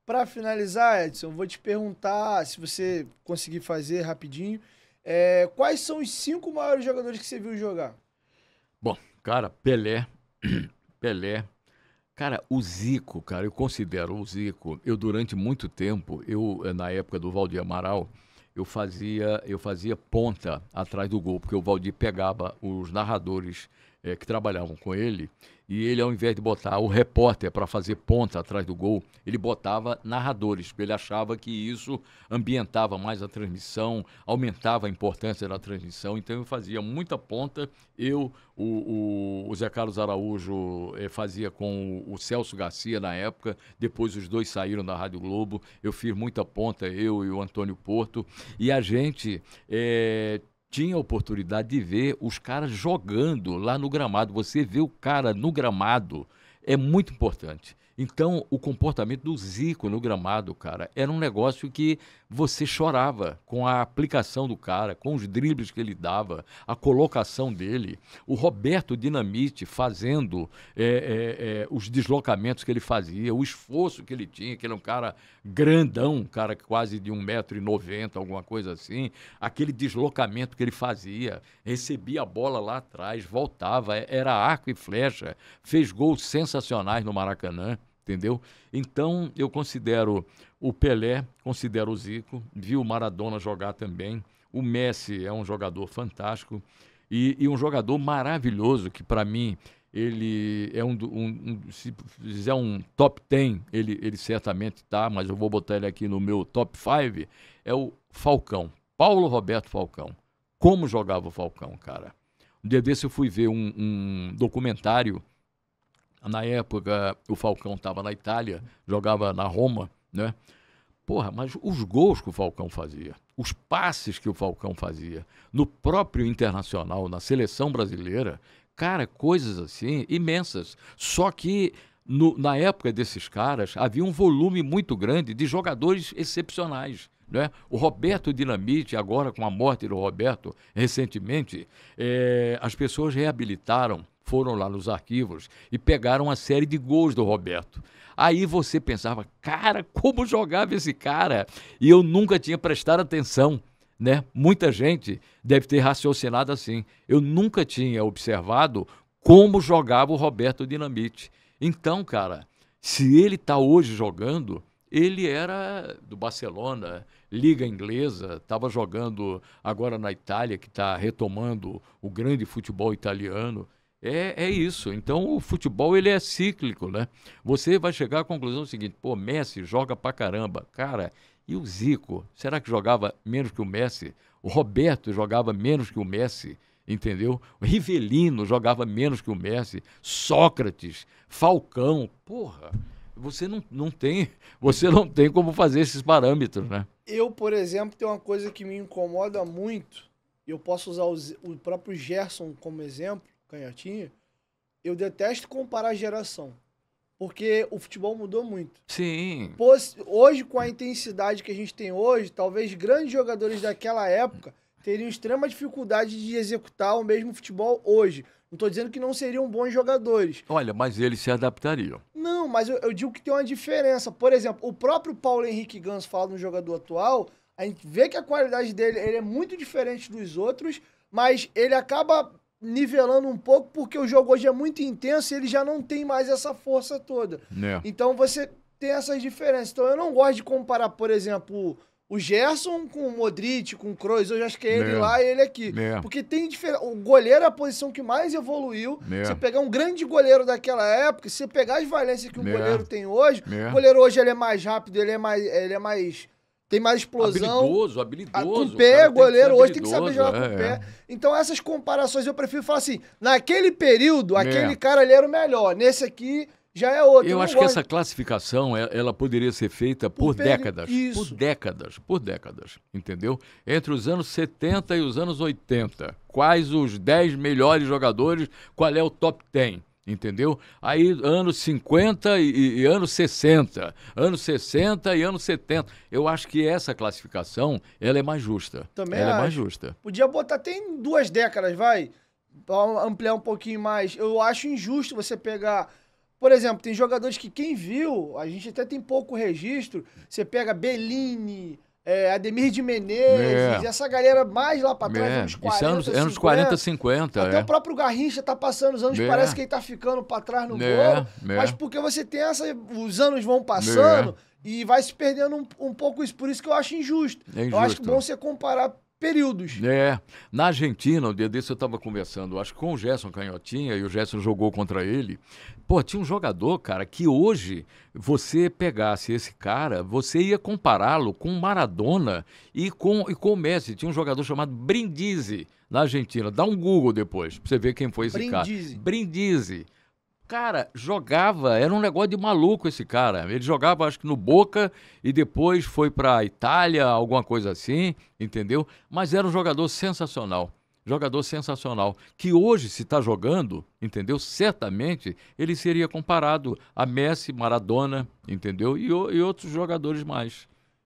Para finalizar, Edson, vou te perguntar, se você conseguir fazer rapidinho, quais são os 5 maiores jogadores que você viu jogar? Bom, cara, Pelé, Pelé. Cara, o Zico, cara, eu considero o Zico. Eu, durante muito tempo, na época do Valdir Amaral, eu fazia ponta atrás do gol, porque o Valdir pegava os narradores que trabalhavam com ele, e ele, ao invés de botar o repórter para fazer ponta atrás do gol, ele botava narradores, porque ele achava que isso ambientava mais a transmissão, aumentava a importância da transmissão. Então eu fazia muita ponta. O Zé Carlos Araújo fazia com o Celso Garcia na época, depois os dois saíram da Rádio Globo. Eu fiz muita ponta, eu e o Antônio Porto, e a gente tinha a oportunidade de ver os caras jogando lá no gramado. Você vê o cara no gramado é muito importante. Então, o comportamento do Zico no gramado, cara, era um negócio que você chorava com a aplicação do cara, com os dribles que ele dava, a colocação dele. O Roberto Dinamite fazendo os deslocamentos que ele fazia, o esforço que ele tinha, que ele é um cara grandão, um cara quase de 1,90 m, alguma coisa assim. Aquele deslocamento que ele fazia, recebia a bola lá atrás, voltava, era arco e flecha, fez gols sensacionais no Maracanã. Entendeu? Então, eu considero o Pelé, considero o Zico, vi o Maradona jogar também. O Messi é um jogador fantástico e um jogador maravilhoso, que para mim, ele é se fizer um top 10, ele certamente tá, mas eu vou botar ele aqui no meu top 5, é o Falcão, Paulo Roberto Falcão. Como jogava o Falcão, cara? Um dia desse eu fui ver um documentário. Na época, o Falcão estava na Itália, jogava na Roma, né? Porra, mas os gols que o Falcão fazia, os passes que o Falcão fazia, no próprio Internacional, na seleção brasileira, cara, coisas assim, imensas. Só que, na época desses caras, havia um volume muito grande de jogadores excepcionais. Né? O Roberto Dinamite, agora com a morte do Roberto, recentemente, as pessoas reabilitaram, foram lá nos arquivos e pegaram uma série de gols do Roberto. Aí você pensava, cara, como jogava esse cara? E eu nunca tinha prestado atenção, né? Muita gente deve ter raciocinado assim. Eu nunca tinha observado como jogava o Roberto Dinamite. Então, cara, se ele está hoje jogando, ele era do Barcelona, Liga Inglesa, estava jogando agora na Itália, que está retomando o grande futebol italiano. É isso. Então, o futebol, ele é cíclico, né? Você vai chegar à conclusão seguinte, pô, Messi joga pra caramba. Cara, e o Zico? Será que jogava menos que o Messi? O Roberto jogava menos que o Messi, entendeu? O Rivelino jogava menos que o Messi. Sócrates, Falcão, porra, você não tem como fazer esses parâmetros, né? Eu, por exemplo, tem uma coisa que me incomoda muito, eu posso usar o próprio Gerson como exemplo, canhotinha, eu detesto comparar geração, porque o futebol mudou muito. Sim. Hoje, com a intensidade que a gente tem hoje, talvez grandes jogadores daquela época teriam extrema dificuldade de executar o mesmo futebol hoje. Não estou dizendo que não seriam bons jogadores. Olha, mas eles se adaptariam. Não, mas eu digo que tem uma diferença. Por exemplo, o próprio Paulo Henrique Ganso fala no jogador atual, a gente vê que a qualidade dele ele é muito diferente dos outros, mas ele acaba nivelando um pouco porque o jogo hoje é muito intenso e ele já não tem mais essa força toda. Então você tem essas diferenças. Então eu não gosto de comparar, por exemplo, o Gerson com o Modric, com o Kroos. Eu acho que é ele lá e ele aqui. Porque tem diferença. O goleiro é a posição que mais evoluiu. Você pegar um grande goleiro daquela época, se você pegar as valências que um goleiro tem hoje, o goleiro hoje ele é mais rápido, ele é mais tem mais explosão. Habilidoso. Com o pé, goleiro hoje tem que saber jogar com o pé. Então essas comparações eu prefiro falar assim, naquele período, aquele cara ali era o melhor. Nesse aqui já é outro. Eu acho que essa classificação, ela poderia ser feita por décadas. Isso. Por décadas, entendeu? Entre os anos 70 e os anos 80. Quais os 10 melhores jogadores, qual é o top 10? Entendeu? Aí anos 50 e anos 60, anos 60 e anos 70. Eu acho que essa classificação, ela é mais justa. Também ela acho. É mais justa. Podia botar, tem 2 décadas, vai, pra ampliar um pouquinho mais. Eu acho injusto você pegar Por exemplo, tem jogadores que quem viu, a gente até tem pouco registro, você pega Bellini, Ademir de Menezes, essa galera mais lá pra trás, anos 40, isso anos 40, 50. Até o próprio Garrincha tá passando os anos, parece que ele tá ficando pra trás no gol, mas porque você tem os anos vão passando e vai se perdendo um pouco isso, por isso que eu acho injusto. Eu acho que é bom você comparar períodos. Na Argentina, o dia desse eu estava conversando, acho que com o Gerson Canhotinha, e o Gerson jogou contra ele. Pô, tinha um jogador, cara, que hoje você pegasse esse cara, você ia compará-lo com Maradona e com o Messi. Tinha um jogador chamado Brindisi na Argentina. Dá um Google depois, pra você ver quem foi esse cara. Brindisi. Cara, jogava, era um negócio de maluco esse cara. Ele jogava, acho que no Boca e depois foi pra Itália, alguma coisa assim, entendeu? Mas era um jogador sensacional. Jogador sensacional. Que hoje, se tá jogando, entendeu? Certamente ele seria comparado a Messi, Maradona, entendeu? E outros jogadores mais.